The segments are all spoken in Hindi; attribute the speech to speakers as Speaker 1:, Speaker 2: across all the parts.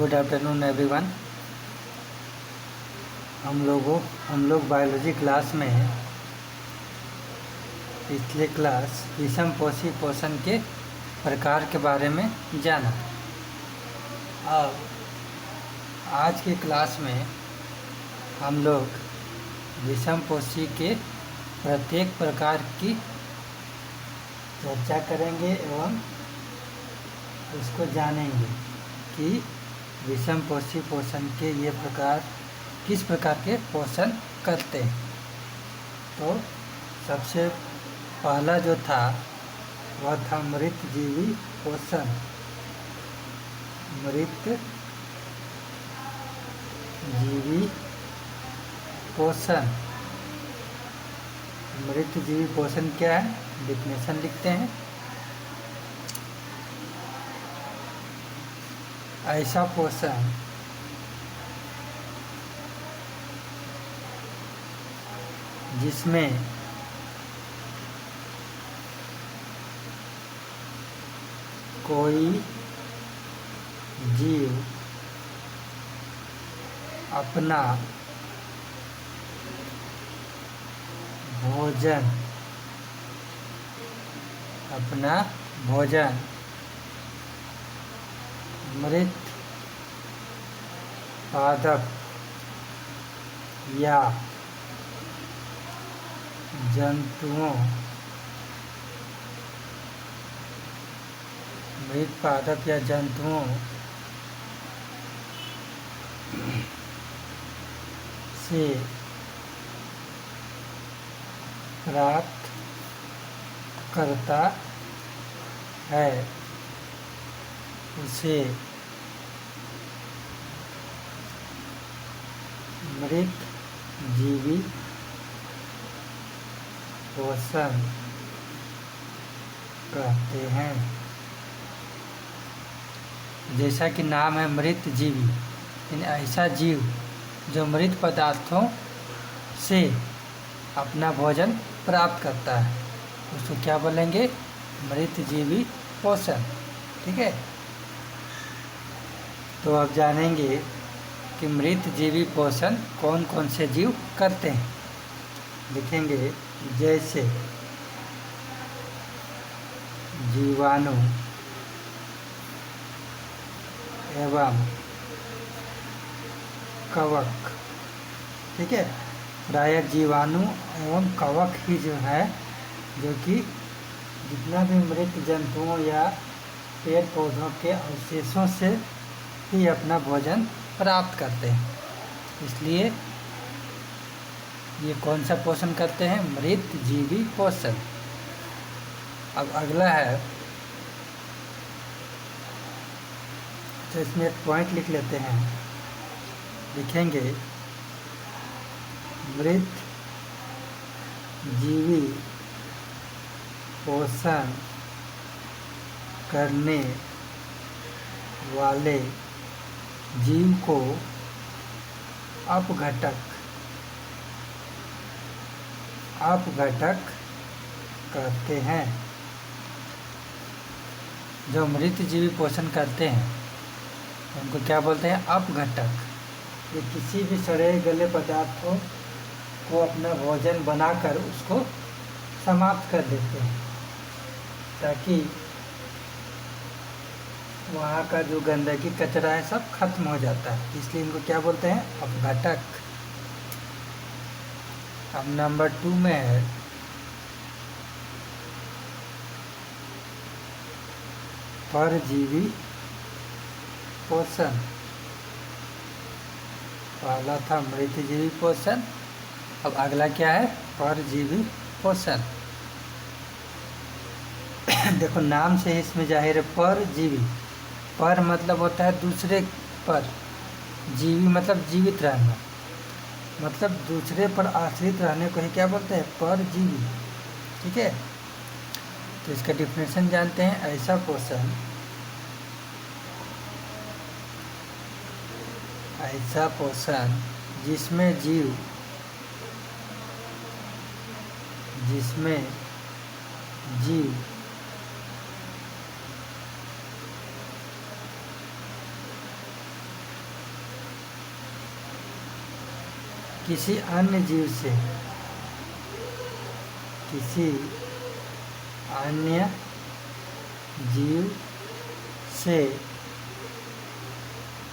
Speaker 1: Good afternoon everyone. हम लोग बायोलॉजी क्लास में हैं। पिछले क्लास विषम पोषी पोषण के प्रकार के बारे में जाना। अब आज की क्लास में हम लोग विषम पोषी के प्रत्येक प्रकार की चर्चा करेंगे एवं उसको जानेंगे कि विषम पोषी पोषण के ये प्रकार किस प्रकार के पोषण करते हैं। तो सबसे पहला जो था वह था मृत जीवी पोषण। मृत जीवी पोषण। मृत जीवी पोषण क्या है, डेफिनेशन लिखते हैं। ऐसा पोषण जिसमें कोई जीव अपना भोजन मृत पादप या जंतुओं से प्राप्त करता है, उसे मृत जीवी पोषण कहते हैं। जैसा कि नाम है मृत जीवी, यानी ऐसा जीव जो मृत पदार्थों से अपना भोजन प्राप्त करता है, उसको क्या बोलेंगे, मृत जीवी पोषण। ठीक है। तो अब जानेंगे कि मृत जीवी पोषण कौन कौन से जीव करते हैं। लिखेंगे जैसे जीवाणु एवं कवक। ठीक है। प्रायः जीवाणु एवं कवक ही जो है, जो कि जितना भी मृत जंतुओं या पेड़ पौधों के अवशेषों से ही अपना भोजन प्राप्त करते हैं, इसलिए ये कौन सा पोषण करते हैं, मृत जीवी पोषण। अब अगला है, तो इसमें एक पॉइंट लिख लेते हैं। लिखेंगे मृत जीवी पोषण करने वाले जीव को अपघटक कहते हैं। जो मृत जीवी पोषण करते हैं उनको क्या बोलते हैं, अपघटक। ये किसी भी सड़े गले पदार्थों को अपना भोजन बनाकर उसको समाप्त कर देते हैं, ताकि वहाँ का जो गंदगी कचरा है सब खत्म हो जाता है, इसलिए इनको क्या बोलते हैं, अपघटक। अब नंबर 2 में है परजीवी पोषण। पहला था मृत जीवी पोषण, अब अगला क्या है, परजीवी पोषण। देखो नाम से ही इसमें जाहिर है, परजीवी। पर मतलब होता है दूसरे पर, जीवी मतलब जीवित रहना, मतलब दूसरे पर आश्रित रहने को ही क्या बोलते हैं, परजीवी। ठीक है। तो इसका डिफिनेशन जानते हैं। ऐसा पोषण जिसमें जीव किसी अन्य जीव से किसी अन्य जीव से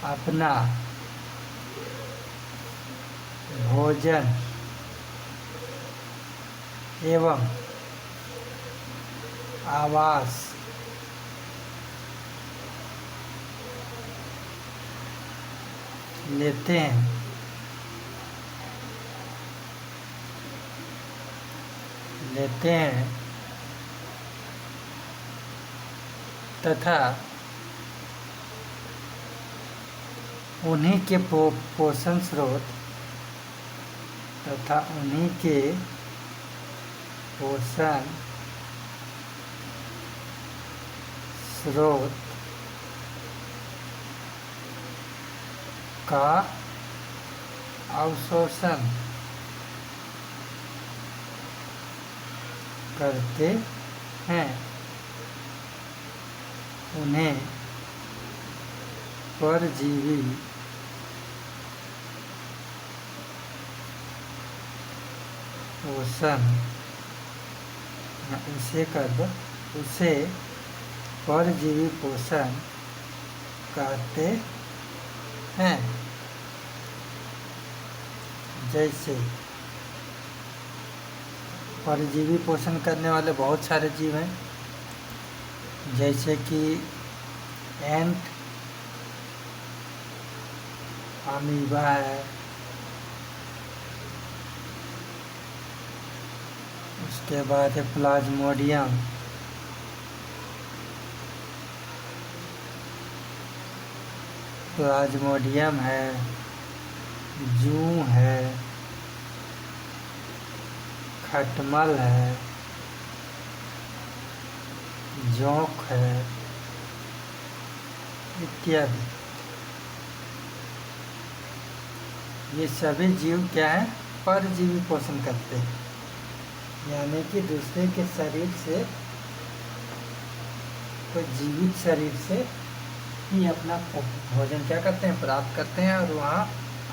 Speaker 1: अपना भोजन एवं आवास लेते हैं तथा उन्हीं के पोषण स्रोत का अवशोषण करते हैं। उन्हें परजीवी पोषण उसे परजीवी पोषण कहते हैं। जैसे परजीवी पोषण करने वाले बहुत सारे जीव हैं, जैसे कि एंट, अमीबा है, उसके बाद है प्लाज्मोडियम है, जू है, खटमल है, जोंक है इत्यादि। ये सभी जीव क्या है? परजीवी पोषण करते हैं, यानी कि दूसरे के शरीर से, तो जीवित शरीर से ही अपना भोजन क्या करते हैं? प्राप्त करते हैं, और वहाँ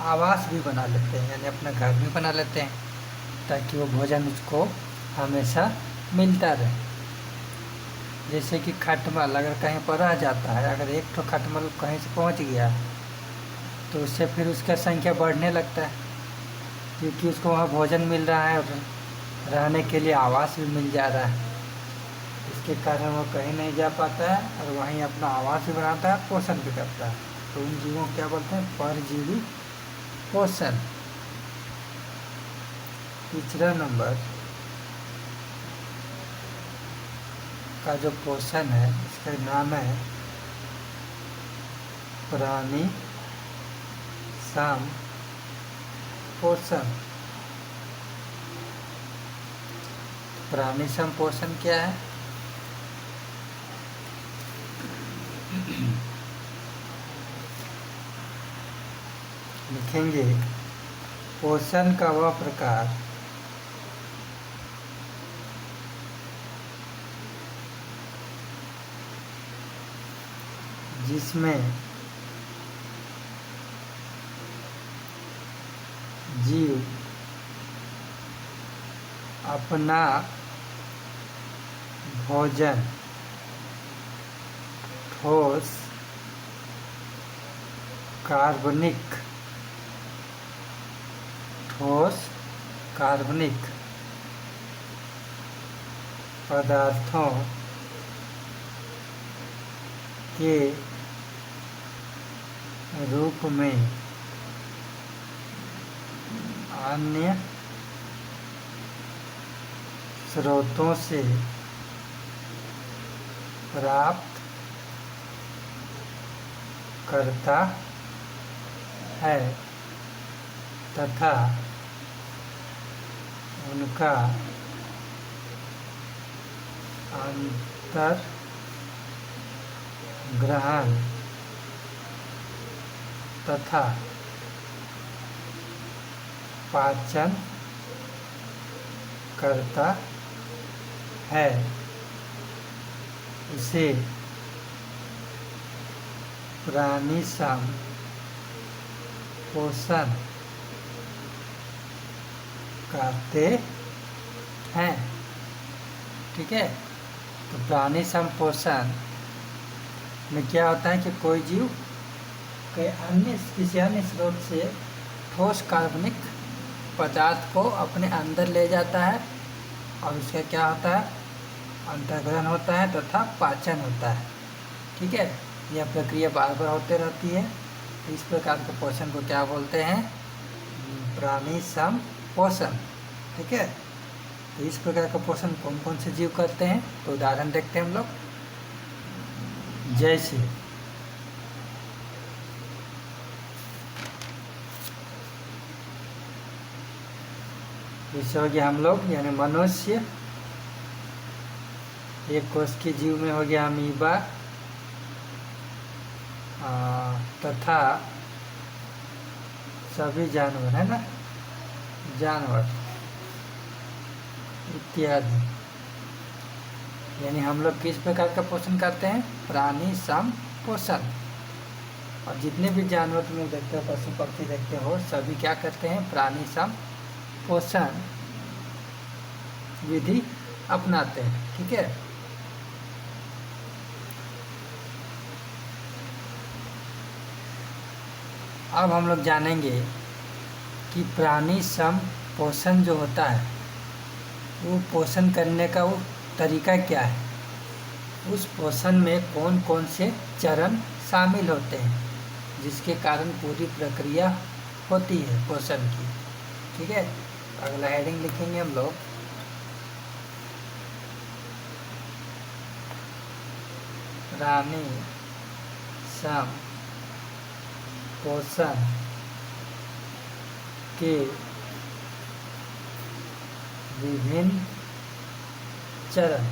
Speaker 1: आवास भी बना लेते हैं, यानी अपना घर भी बना लेते हैं, ताकि वो भोजन उसको हमेशा मिलता रहे। जैसे कि खटमल अगर कहीं पर रह जाता है, अगर एक तो खटमल कहीं से पहुंच गया तो उससे फिर उसका संख्या बढ़ने लगता है, क्योंकि उसको वहाँ भोजन मिल रहा है और रहने के लिए आवास भी मिल जा रहा है। इसके कारण वो कहीं नहीं जा पाता है और वहीं अपना आवास भी बनाता है, पोषण भी करता है। तो उन जीवों को क्या बोलते हैं? परजीवी पोषण। तीसरा नंबर का जो पोषण है, इसका नाम है प्राणी संपोषण। प्राणी संपोषण क्या है? लिखेंगे पोषण का वह प्रकार जिसमें जीव अपना भोजन ठोस कार्बनिक पदार्थों के रूप में अन्य स्रोतों से प्राप्त करता है तथा उनका अंतर ग्रहण तथा पाचन करता है। इसे प्राणी संपोषण करते हैं। ठीक है, तो प्राणी संपोषण में क्या होता है कि कोई जीव किसी अन्य स्रोत से ठोस कार्बनिक पदार्थ को अपने अंदर ले जाता है और उसका क्या होता है, अंतर्ग्रहण होता है तथा पाचन होता है। ठीक है, यह प्रक्रिया बार बार होते रहती है। इस प्रकार के पोषण को क्या बोलते हैं, प्राणी संपोषण। ठीक है, तो इस प्रकार का पोषण कौन कौन से जीव करते हैं, तो उदाहरण देखते हैं हम लोग। जैसे हो गया हम लोग यानी मनुष्य, एक कोश के जीव में हो गया अमीबा तथा सभी जानवर, है ना, जानवर इत्यादि। यानी हम लोग किस प्रकार का पोषण करते हैं, प्राणी संपोषण। और जितने भी जानवर तुम देखते हो, पशु पक्षी देखते हो, सभी क्या करते हैं, प्राणी संपोषण विधि अपनाते हैं। ठीक है, अब हम लोग जानेंगे कि प्राणी संपोषण जो होता है वो पोषण करने का वो तरीका क्या है, उस पोषण में कौन कौन से चरण शामिल होते हैं जिसके कारण पूरी प्रक्रिया होती है पोषण की। ठीक है, अगला हेडिंग लिखेंगे हम लोग, प्राणी संपोषण के विभिन्न चरण।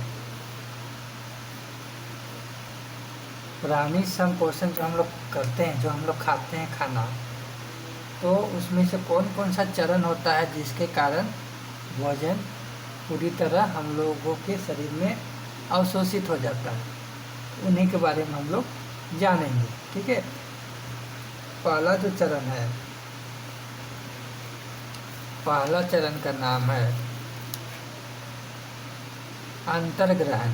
Speaker 1: प्राणी संपोषण जो हम लोग करते हैं, जो हम लोग खाते हैं खाना, तो उसमें से कौन कौन सा चरण होता है जिसके कारण भोजन पूरी तरह हम लोगों के शरीर में अवशोषित हो जाता है, उन्हीं के बारे में हम लोग जानेंगे। ठीक है, पहला जो चरण है, पहला चरण का नाम है अंतर्ग्रहण।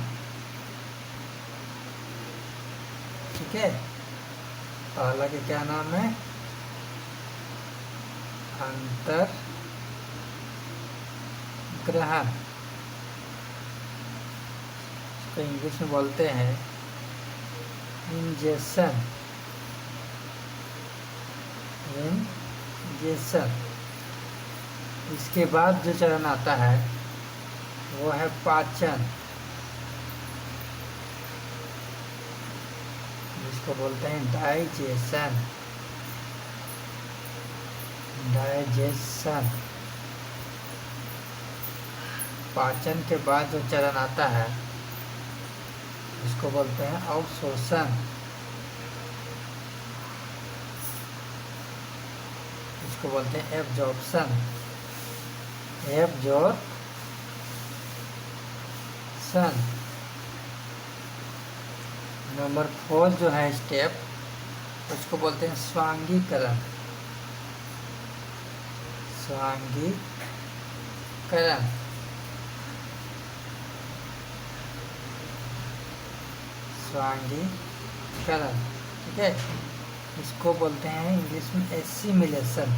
Speaker 1: ठीक है, पहला के क्या नाम है, अंतर्ग्रहण। तो इंग्लिश में बोलते हैं इंजेक्शन। इसके बाद जो चरण आता है वो है पाचन, जिसको बोलते हैं डाइजेशन। पाचन के बाद जो चरण आता है उसको बोलते हैं अवशोषण। इसको बोलते हैं एब्जॉर्प्शन। नंबर 4 जो है स्टेप, उसको बोलते हैं स्वांगीकरण। ठीक है, इसको बोलते हैं इंग्लिश में एसिमिलेशन।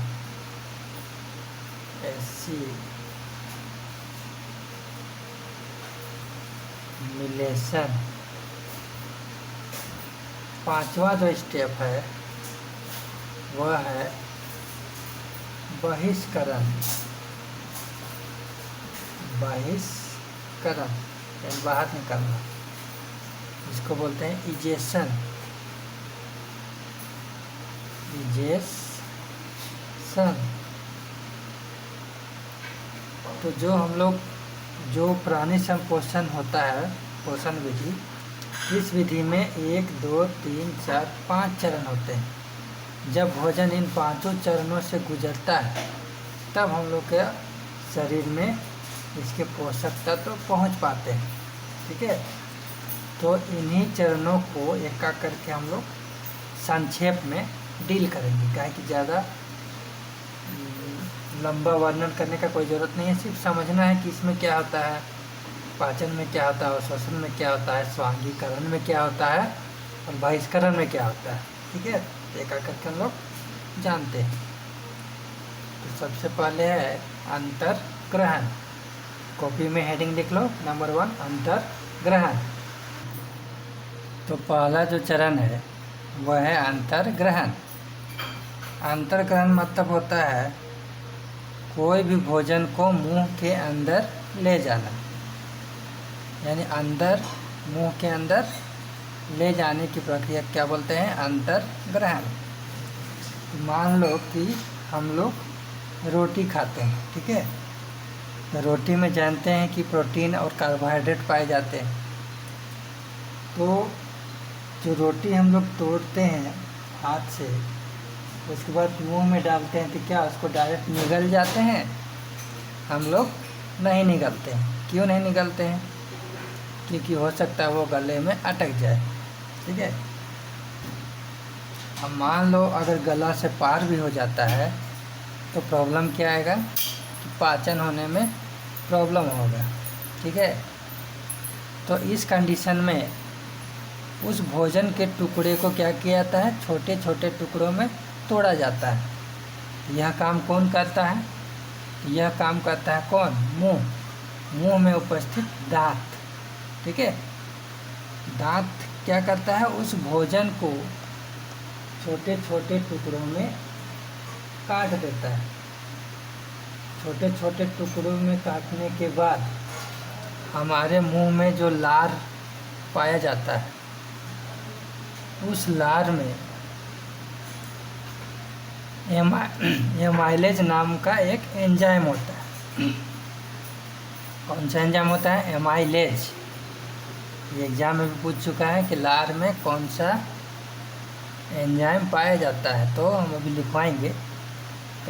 Speaker 1: पांचवा जो स्टेप है वह है बहिष्करण। यानी बाहर निकालना, इसको बोलते हैं इजेशन। तो जो प्राणी संपोषण होता है, पोषण विधि, इस विधि में 1, 2, 3, 4, 5 चरण होते हैं। जब भोजन इन 5 चरणों से गुजरता है तब हम लोग के शरीर में इसके पोषक तत्व पहुंच पाते हैं। ठीक है, तो इन्हीं चरणों को एक करके हम लोग संक्षेप में डील करेंगे, क्या है कि ज़्यादा लंबा वर्णन करने का कोई ज़रूरत नहीं है, सिर्फ समझना है कि इसमें क्या होता है, पाचन में क्या होता है, अवशोषण में क्या होता है, स्वांगीकरण में क्या होता है और बहिष्करण में क्या होता है। ठीक है, एक एक करके हम लोग जानते हैं। तो सबसे पहले है अंतर्ग्रहण। कॉपी में हेडिंग लिख लो, नंबर 1 अंतर्ग्रहण। तो पहला जो चरण है वह है अंतर्ग्रहण। अंतर्ग्रहण मतलब होता है कोई भी भोजन को मुंह के अंदर ले जाना, यानी अंदर, मुंह के अंदर ले जाने की प्रक्रिया क्या बोलते हैं, अंतर्ग्रहण। मान लो कि हम लोग रोटी खाते हैं, ठीक है, तो रोटी में जानते हैं कि प्रोटीन और कार्बोहाइड्रेट पाए जाते हैं। तो जो रोटी हम लोग तोड़ते हैं हाथ से, उसके बाद मुंह में डालते हैं, तो क्या उसको डायरेक्ट निगल जाते हैं? हम लोग नहीं निगलते हैं। क्यों नहीं निगलते हैं? क्योंकि हो सकता है वो गले में अटक जाए। ठीक है, अब मान लो अगर गला से पार भी हो जाता है तो प्रॉब्लम क्या आएगा कि पाचन होने में प्रॉब्लम होगा। ठीक है, तो इस कंडीशन में उस भोजन के टुकड़े को क्या किया जाता है, छोटे छोटे टुकड़ों में तोड़ा जाता है। यह काम कौन करता है? यह काम करता है कौन? मुंह। मुंह में उपस्थित दांत। ठीक है, दांत क्या करता है, उस भोजन को छोटे छोटे टुकड़ों में काट देता है। छोटे छोटे टुकड़ों में काटने के बाद हमारे मुंह में जो लार पाया जाता है, उस लार में एमाइलेज नाम का एक एंजाइम होता है। कौन सा एंजाइम होता है? एमाइलेज। ये एग्जाम में भी पूछ चुका है कि लार में कौन सा एंजाइम पाया जाता है, तो हम अभी लिखवाएंगे।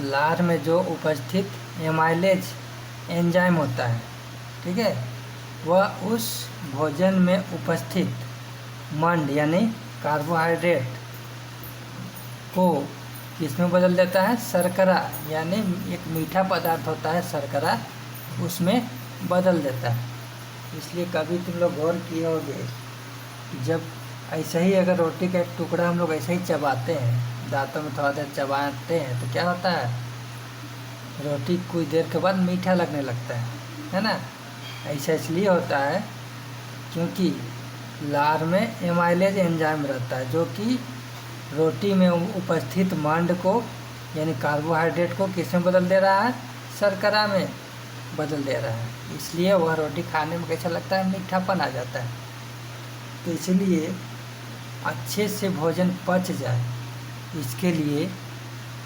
Speaker 1: लार में जो उपस्थित एमाइलेज एंजाइम होता है, ठीक है, वह उस भोजन में उपस्थित मंड यानी कार्बोहाइड्रेट को किसमें बदल देता है? शर्करा, यानी एक मीठा पदार्थ होता है शर्करा, उसमें बदल देता है। इसलिए कभी तुम लोग गौर किए होंगे कि जब ऐसे ही अगर रोटी का एक टुकड़ा हम लोग ऐसे ही चबाते हैं, दांतों में थोड़ा देर चबाते हैं, तो क्या होता है, रोटी कुछ देर के बाद मीठा लगने लगता है ना। ऐसा इसलिए होता है क्योंकि लार में एमाइलेज एंजाइम रहता है, जो कि रोटी में उपस्थित मंड को यानी कार्बोहाइड्रेट को किस में बदल दे रहा है? शर्करा में बदल दे रहा है। इसलिए वह रोटी खाने में कैसा लगता है? मीठापन आ जाता है। तो इसलिए अच्छे से भोजन पच जाए, इसके लिए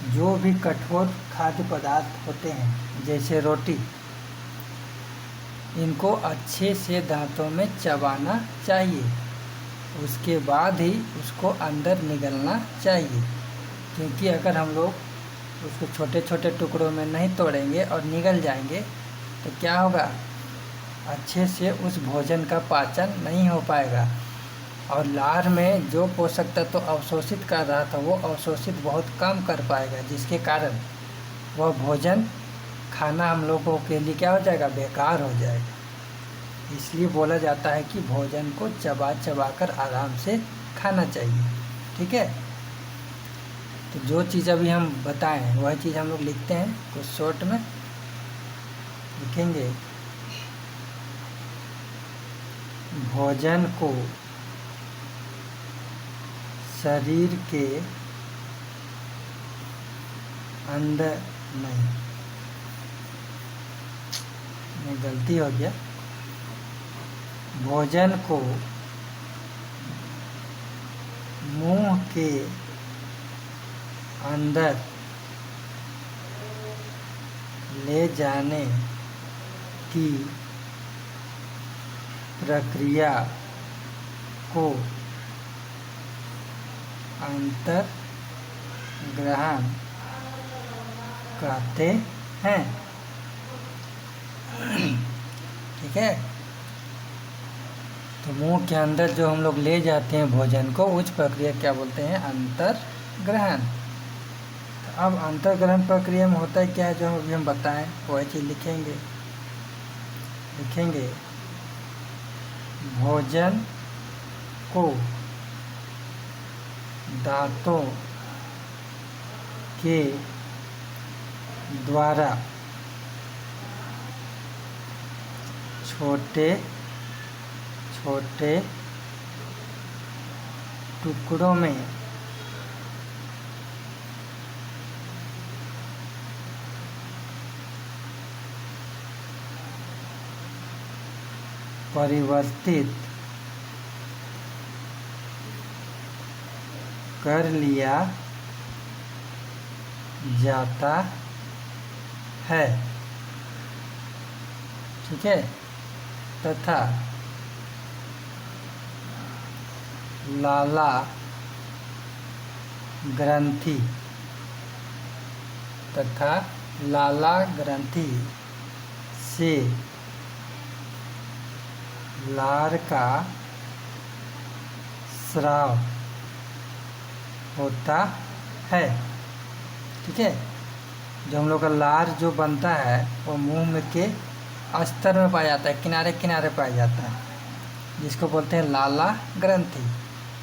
Speaker 1: जो भी कठोर खाद्य पदार्थ होते हैं जैसे रोटी, इनको अच्छे से दांतों में चबाना चाहिए, उसके बाद ही उसको अंदर निगलना चाहिए। क्योंकि अगर हम लोग उसको छोटे छोटे टुकड़ों में नहीं तोड़ेंगे और निगल जाएंगे तो क्या होगा, अच्छे से उस भोजन का पाचन नहीं हो पाएगा और लार में जो पोषक तत्व तो अवशोषित कर रहा था वो अवशोषित बहुत कम कर पाएगा, जिसके कारण वह भोजन खाना हम लोगों के लिए क्या हो जाएगा, बेकार हो जाएगा। इसलिए बोला जाता है कि भोजन को चबा चबा कर आराम से खाना चाहिए। ठीक है, तो जो चीज़ अभी हम बताएं वह चीज़ हम लोग लिखते हैं, कुछ शॉर्ट में लिखेंगे। भोजन को शरीर के अंदर नहीं, गलती हो गया, भोजन को मुंह के अंदर ले जाने की प्रक्रिया को अंतर्ग्रहण कहते हैं। ठीक है, तो मुंह के अंदर जो हम लोग ले जाते हैं भोजन को, उस प्रक्रिया क्या बोलते हैं? अंतर्ग्रहण। तो अब अंतर्ग्रहण प्रक्रिया में होता है क्या है, जो अभी हम बताएं वही चीज़ लिखेंगे। भोजन को दांतों के द्वारा छोटे छोटे टुकड़ों में परिवर्तित कर लिया जाता है, ठीक है, तथा लाला ग्रंथि से लार का स्राव होता है, ठीक है। जो हम लोग का लार जो बनता है वो मुंह में के अस्तर में पाया जाता है, किनारे किनारे पाया जाता है, जिसको बोलते हैं लाला ग्रंथि।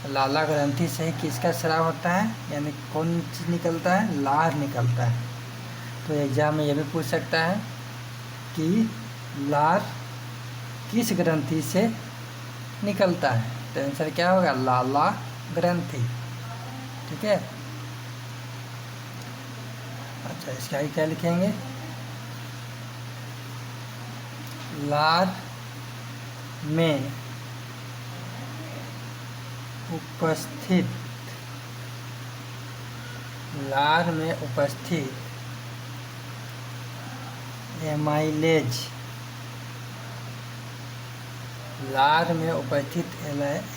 Speaker 1: लाला ग्रंथि से ही किसका स्राव होता है, यानी कौन चीज़ निकलता है, लार निकलता है। तो एग्जाम में ये भी पूछ सकता है कि लार किस ग्रंथि से निकलता है, तो आंसर क्या होगा, लाला ग्रंथि, ठीक है। अच्छा, इसका आगे क्या लिखेंगे, लार में उपस्थित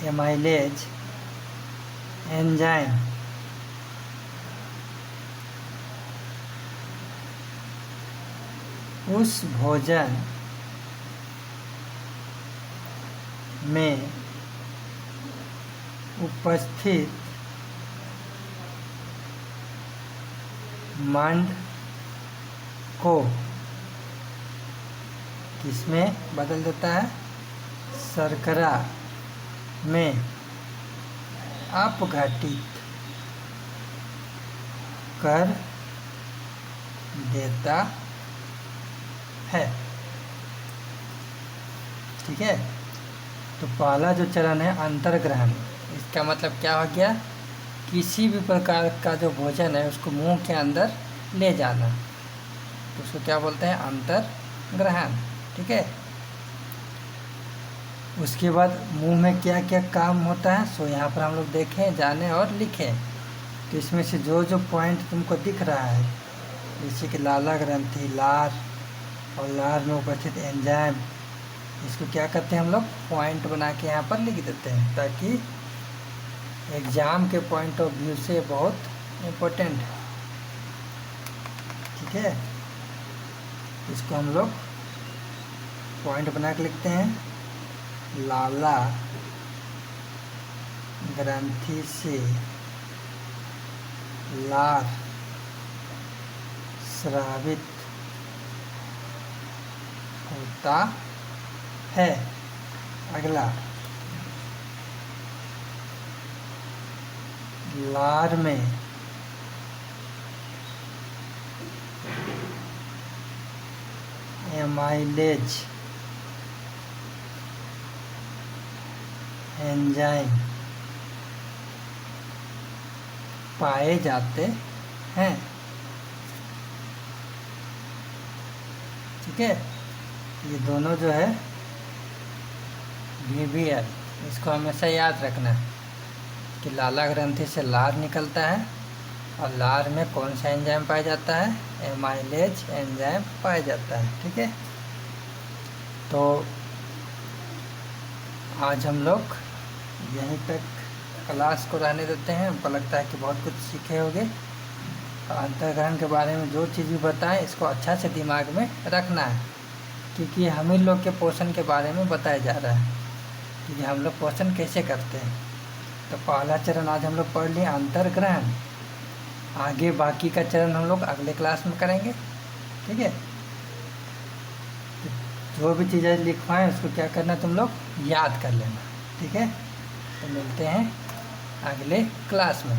Speaker 1: एमाइलेज एंजाइम उस भोजन में उपस्थित मंड को किसमें बदल देता है, शर्करा में अपघटित कर देता है, ठीक है। तो पहला जो चरण है अंतर्ग्रहण, इसका मतलब क्या हो गया, किसी भी प्रकार का जो भोजन है उसको मुंह के अंदर ले जाना, तो उसको क्या बोलते हैं, अंतर्ग्रहण, ठीक है। उसके बाद मुंह में क्या क्या काम होता है, सो यहाँ पर हम लोग देखें, जाने और लिखें। तो इसमें से जो जो पॉइंट तुमको दिख रहा है, जैसे कि लाला ग्रंथि, लार और लार में उपस्थित एंजाइम, इसको क्या करते हैं हम लोग, पॉइंट बना के यहाँ पर लिख देते हैं, ताकि एग्ज़ाम के पॉइंट ऑफ व्यू से बहुत इम्पोर्टेंट है, ठीक है। इसको हम लोग पॉइंट बना के लिखते हैं, लाला ग्रंथि से लार स्रावित होता है। अगला, लार में एमाइलेज एंजाइम पाए जाते हैं, ठीक है। ये दोनों जो है VBL, इसको हमेशा याद रखना है कि लाला ग्रंथि से लार निकलता है, और लार में कौन सा एंजाइम पाया जाता है, एमाइलेज एंजाइम पाया जाता है, ठीक है। तो आज हम लोग यहीं तक क्लास को रहने देते हैं। हमको लगता है कि बहुत कुछ सीखे होंगे। अंतर्ग्रहण के बारे में जो चीज़ भी बताएं, इसको अच्छा से दिमाग में रखना है, क्योंकि हम ही लोग के पोषण के बारे में बताया जा रहा है कि हम लोग पोषण कैसे करते हैं। तो पहला चरण आज हम लोग पढ़ लिए अंतर्ग्रहण। आगे बाकी का चरण हम लोग अगले क्लास में करेंगे। ठीक है, जो भी चीज़ें लिखवाएं उसको क्या करना, तुम लोग याद कर लेना। ठीक है, तो मिलते हैं अगले क्लास में।